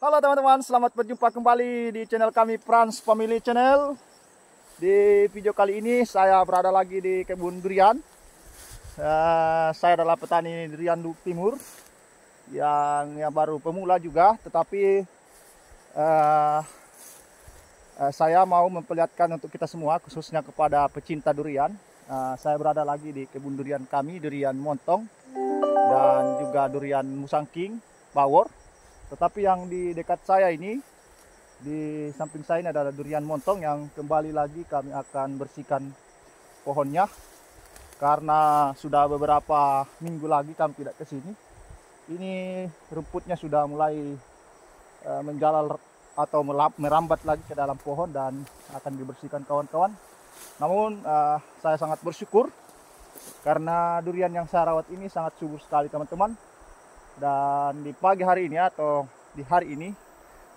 Halo teman-teman, selamat berjumpa kembali di channel kami Frans Family Channel. Di video kali ini saya berada lagi di kebun durian. Saya adalah petani durian timur yang baru pemula juga, tetapi saya mau memperlihatkan untuk kita semua, khususnya kepada pecinta durian. Saya berada lagi di kebun durian kami, durian montong dan juga durian musangking, bawor. Tetapi yang di dekat saya ini, di samping saya ini adalah durian montong yang kembali lagi kami akan bersihkan pohonnya. Karena sudah beberapa minggu lagi kami tidak ke sini. Ini rumputnya sudah mulai menjalar atau merambat lagi ke dalam pohon dan akan dibersihkan kawan-kawan. Namun saya sangat bersyukur karena durian yang saya rawat ini sangat subur sekali teman-teman. Dan di pagi hari ini atau di hari ini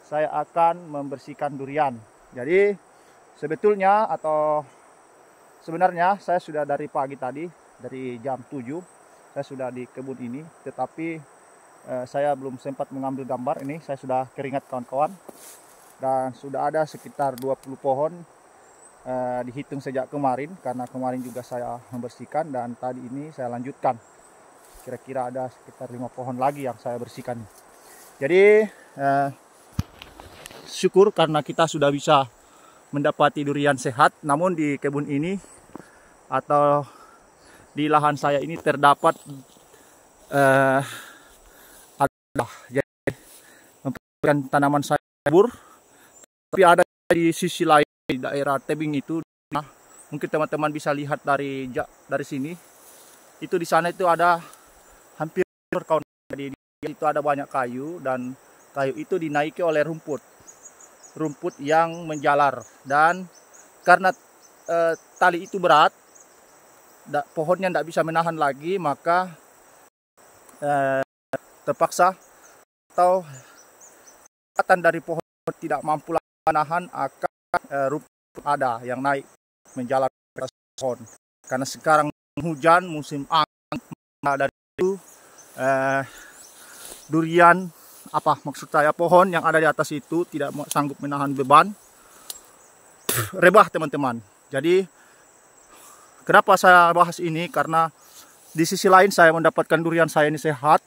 saya akan membersihkan durian. Jadi sebetulnya atau sebenarnya saya sudah dari pagi tadi, dari jam 7 saya sudah di kebun ini, tetapi saya belum sempat mengambil gambar. Ini saya sudah keringat kawan-kawan, dan sudah ada sekitar 20 pohon dihitung sejak kemarin, karena kemarin juga saya membersihkan dan tadi ini saya lanjutkan. Kira-kira ada sekitar 5 pohon lagi yang saya bersihkan. Jadi syukur karena kita sudah bisa mendapati durian sehat. Namun di kebun ini atau di lahan saya ini terdapat jadi memperhatikan tanaman saya subur. Tapi ada di sisi lain, di daerah tebing itu, mungkin teman-teman bisa lihat dari sini. Itu di sana itu ada hampir kawan, jadi itu ada banyak kayu, dan kayu itu dinaiki oleh rumput yang menjalar, dan karena tali itu berat, pohonnya tidak bisa menahan lagi, maka terpaksa atau kekuatan dari pohon tidak mampu menahan, akan rumput ada yang naik menjalar ke atas pohon. Karena sekarang hujan, musim angin, dari itu durian, pohon yang ada di atas itu tidak sanggup menahan beban, rebah teman-teman. Jadi kenapa saya bahas ini, karena di sisi lain saya mendapatkan durian saya ini sehat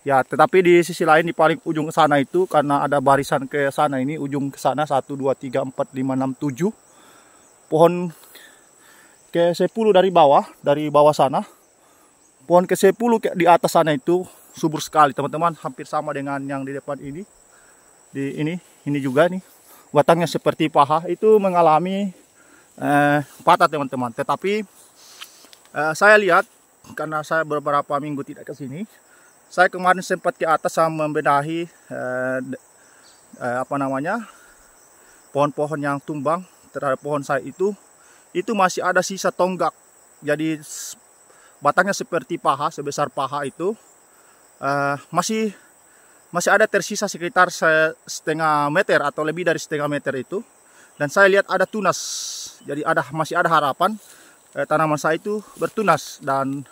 ya, tetapi di sisi lain di paling ujung ke sana itu, karena ada barisan ke sana, ini ujung ke sana 1 2 3 4 5 6 7 pohon ke 10 dari bawah sana. Pohon ke 10 di atas sana itu subur sekali teman-teman, hampir sama dengan yang di depan ini. Ini juga nih, batangnya seperti paha, itu mengalami patah teman-teman. Tetapi saya lihat, karena saya beberapa minggu tidak ke sini, saya kemarin sempat ke atas sama membenahi pohon-pohon yang tumbang terhadap pohon saya itu masih ada sisa tonggak. Jadi batangnya seperti paha, sebesar paha itu masih ada tersisa sekitar setengah meter atau lebih dari setengah meter itu. Dan saya lihat ada tunas, jadi masih ada harapan tanaman saya itu bertunas. Dan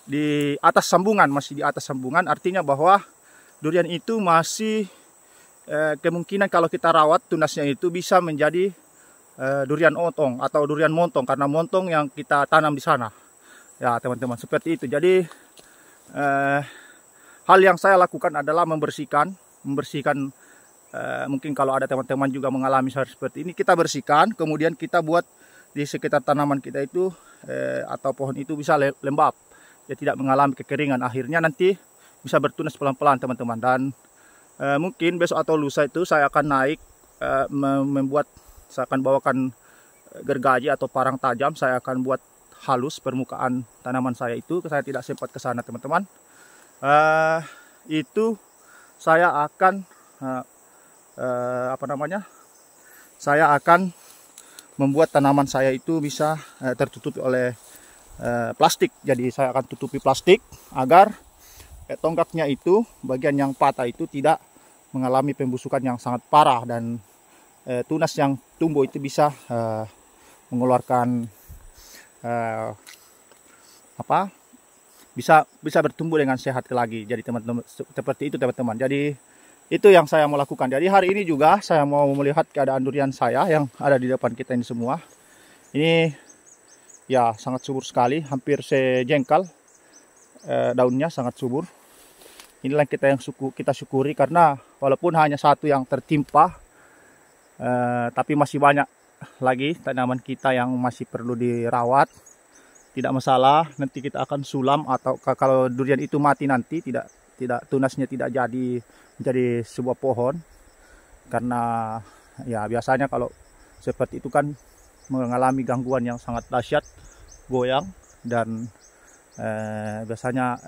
di atas sambungan, masih di atas sambungan, artinya bahwa durian itu masih kemungkinan kalau kita rawat tunasnya itu bisa menjadi durian otong atau durian montong, karena montong yang kita tanam di sana. Ya teman-teman, seperti itu. Jadi hal yang saya lakukan adalah membersihkan. Mungkin kalau ada teman-teman juga mengalami seperti ini, kita bersihkan, kemudian kita buat di sekitar tanaman kita itu atau pohon itu bisa lembab, ya tidak mengalami kekeringan. Akhirnya nanti bisa bertunas pelan-pelan teman-teman. Dan mungkin besok atau lusa itu saya akan naik saya akan bawakan gergaji atau parang tajam. Saya akan buat halus permukaan tanaman saya itu. Saya tidak sempat ke sana teman-teman. Itu saya akan saya akan membuat tanaman saya itu bisa tertutupi oleh plastik. Jadi saya akan tutupi plastik agar tonggaknya itu, bagian yang patah itu, tidak mengalami pembusukan yang sangat parah, dan tunas yang tumbuh itu bisa mengeluarkan bisa bertumbuh dengan sehat lagi. Jadi teman-teman, seperti itu teman-teman. Jadi Itu yang saya mau lakukan. Jadi hari ini juga saya mau melihat keadaan durian saya yang ada di depan kita ini semua. Ini ya sangat subur sekali, hampir sejengkal. Daunnya sangat subur. Inilah kita syukuri karena walaupun hanya satu yang tertimpa, tapi masih banyak lagi tanaman kita yang masih perlu dirawat. Tidak masalah, nanti kita akan sulam, atau kalau durian itu mati nanti tidak tunasnya tidak jadi menjadi sebuah pohon, karena ya biasanya kalau seperti itu kan mengalami gangguan yang sangat dahsyat, goyang dan biasanya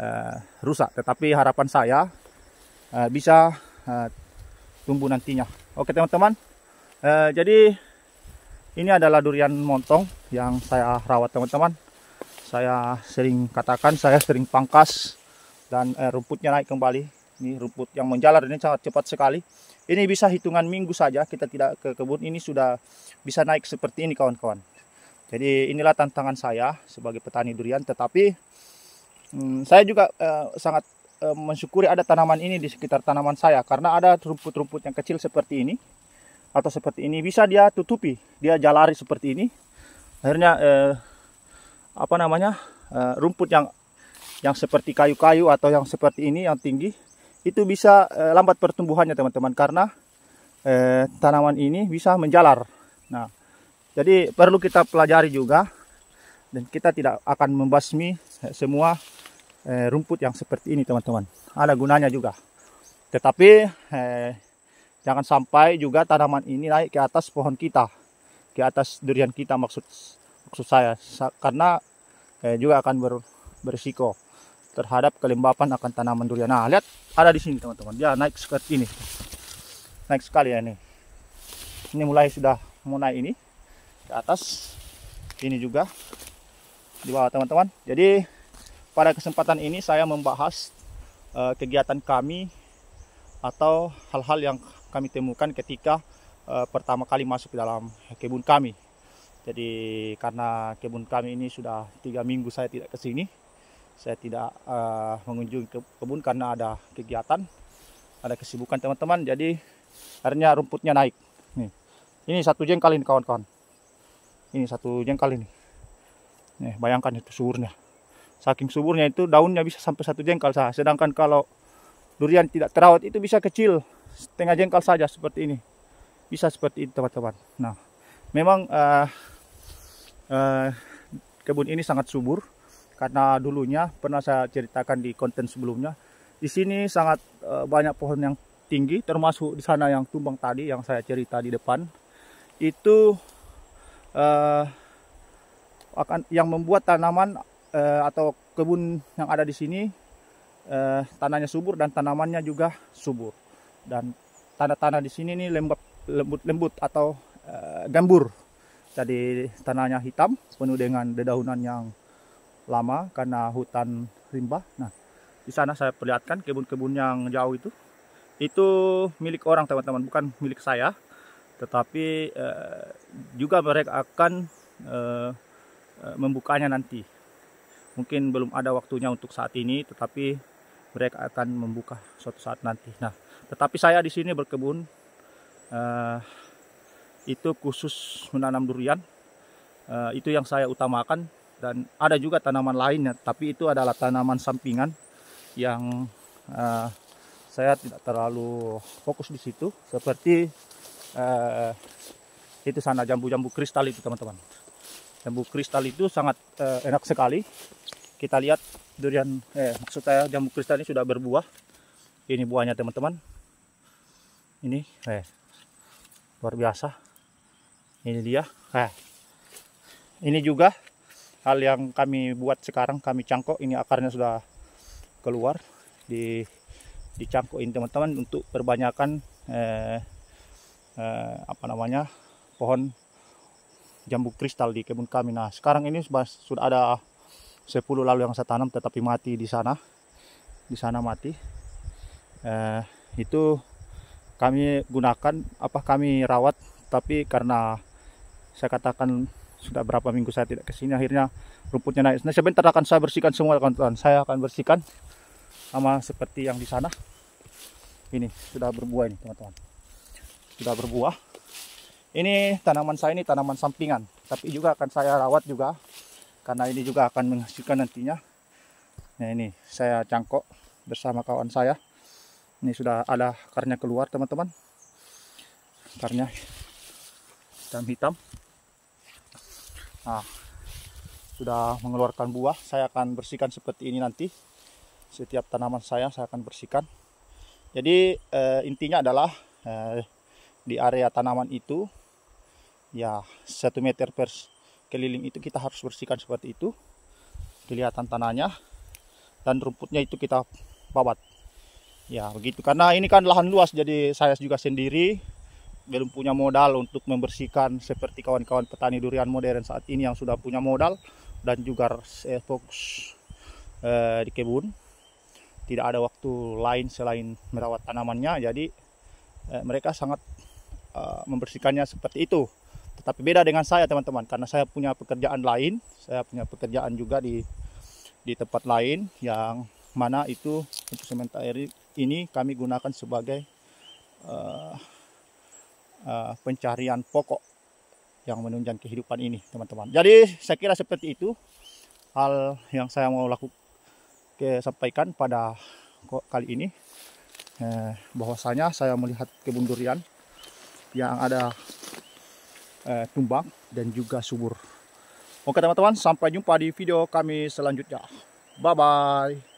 rusak. Tetapi harapan saya bisa tumbuh nantinya. Oke teman-teman, jadi ini adalah durian montong yang saya rawat teman-teman. Saya sering katakan, saya sering pangkas dan rumputnya naik kembali. Ini rumput yang menjalar ini sangat cepat sekali. Ini bisa hitungan minggu saja kita tidak ke kebun, ini sudah bisa naik seperti ini kawan-kawan. Jadi inilah tantangan saya sebagai petani durian. Tetapi saya juga sangat mensyukuri ada tanaman ini di sekitar tanaman saya, karena ada rumput-rumput yang kecil seperti ini atau seperti ini bisa dia tutupi, dia jalari seperti ini. Akhirnya rumput yang seperti kayu-kayu atau yang seperti ini yang tinggi itu bisa lambat pertumbuhannya teman-teman, karena tanaman ini bisa menjalar. Nah, jadi perlu kita pelajari juga, dan kita tidak akan membasmi semua rumput yang seperti ini teman-teman. Ada gunanya juga. Tetapi jangan sampai juga tanaman ini naik ke atas pohon kita, ke atas durian kita maksud saya, karena juga akan berisiko terhadap kelembapan akan tanaman durian. Nah, lihat ada di sini teman-teman, dia naik seperti ini, naik sekali ya ini. Ini sudah naik ini ke atas, ini juga di bawah teman-teman. Jadi pada kesempatan ini saya membahas kegiatan kami atau hal-hal yang kami temukan ketika pertama kali masuk ke dalam kebun kami. Jadi karena kebun kami ini sudah 3 minggu saya tidak ke sini, saya tidak mengunjungi kebun karena ada kegiatan, ada kesibukan teman-teman. Jadi akhirnya rumputnya naik. Ini 1 jengkal ini kawan-kawan. Ini 1 jengkal ini. Nih, bayangkan itu suburnya. Saking suburnya itu daunnya bisa sampai 1 jengkal saja. Sedangkan kalau durian tidak terawat itu bisa kecil, setengah jengkal saja seperti ini. Bisa seperti itu teman-teman. Nah, memang kebun ini sangat subur karena dulunya pernah saya ceritakan di konten sebelumnya. Di sini sangat banyak pohon yang tinggi, termasuk di sana yang tumbang tadi yang saya cerita di depan. Itu akan yang membuat tanaman atau kebun yang ada di sini tanahnya subur dan tanamannya juga subur. Dan tanah-tanah di sini nih lembut atau gambur. Jadi tanahnya hitam, penuh dengan dedaunan yang lama karena hutan rimba. Nah, di sana saya perlihatkan kebun-kebun yang jauh itu milik orang teman-teman, bukan milik saya. Tetapi juga mereka akan membukanya nanti. Mungkin belum ada waktunya untuk saat ini, tetapi mereka akan membuka suatu saat nanti. Nah, tetapi saya di sini berkebun itu khusus menanam durian. Itu yang saya utamakan, dan ada juga tanaman lainnya, tapi itu adalah tanaman sampingan yang saya tidak terlalu fokus di situ. Seperti itu sana jambu-jambu kristal itu teman-teman. Jambu kristal itu sangat enak sekali. Kita lihat durian, maksud saya jambu kristal ini sudah berbuah. Ini buahnya teman-teman. Ini luar biasa. Ini dia. Ini juga hal yang kami buat sekarang, kami cangkok. Ini akarnya sudah keluar, dicangkok ini teman-teman untuk perbanyakkan pohon jambu kristal di kebun kami. Nah, sekarang ini sudah ada 10 lalu yang saya tanam, tetapi mati di sana. Di sana mati. Itu kami gunakan, kami rawat, tapi karena saya katakan sudah berapa minggu saya tidak kesini, akhirnya rumputnya naik. Nah, sebentar akan saya bersihkan semua kawan-kawan. Saya akan bersihkan sama seperti yang di sana. Ini sudah berbuah ini teman-teman. Sudah berbuah. Ini tanaman saya ini tanaman sampingan, tapi juga akan saya rawat juga karena ini juga akan menghasilkan nantinya. Nah ini saya cangkok bersama kawan saya. Ini sudah ada akarnya keluar teman-teman. Akarnya hitam-hitam. Nah, sudah mengeluarkan buah. Saya akan bersihkan seperti ini nanti. Setiap tanaman saya akan bersihkan. Jadi intinya adalah di area tanaman itu ya 1 meter per keliling itu kita harus bersihkan seperti itu. Kelihatan tanahnya dan rumputnya itu kita babat. Ya begitu, karena ini kan lahan luas, jadi saya juga sendiri belum punya modal untuk membersihkan seperti kawan-kawan petani durian modern saat ini yang sudah punya modal dan juga fokus di kebun. Tidak ada waktu lain selain merawat tanamannya, jadi mereka sangat membersihkannya seperti itu. Tetapi beda dengan saya teman-teman, karena saya punya pekerjaan lain. Saya punya pekerjaan juga di tempat lain, yang mana itu untuk sementara ini kami gunakan sebagai pencarian pokok yang menunjang kehidupan ini teman-teman. Jadi saya kira seperti itu hal yang saya mau sampaikan pada kali ini, bahwasanya saya melihat kebun durian yang ada tumbang dan juga subur. Oke teman-teman, sampai jumpa di video kami selanjutnya. Bye bye.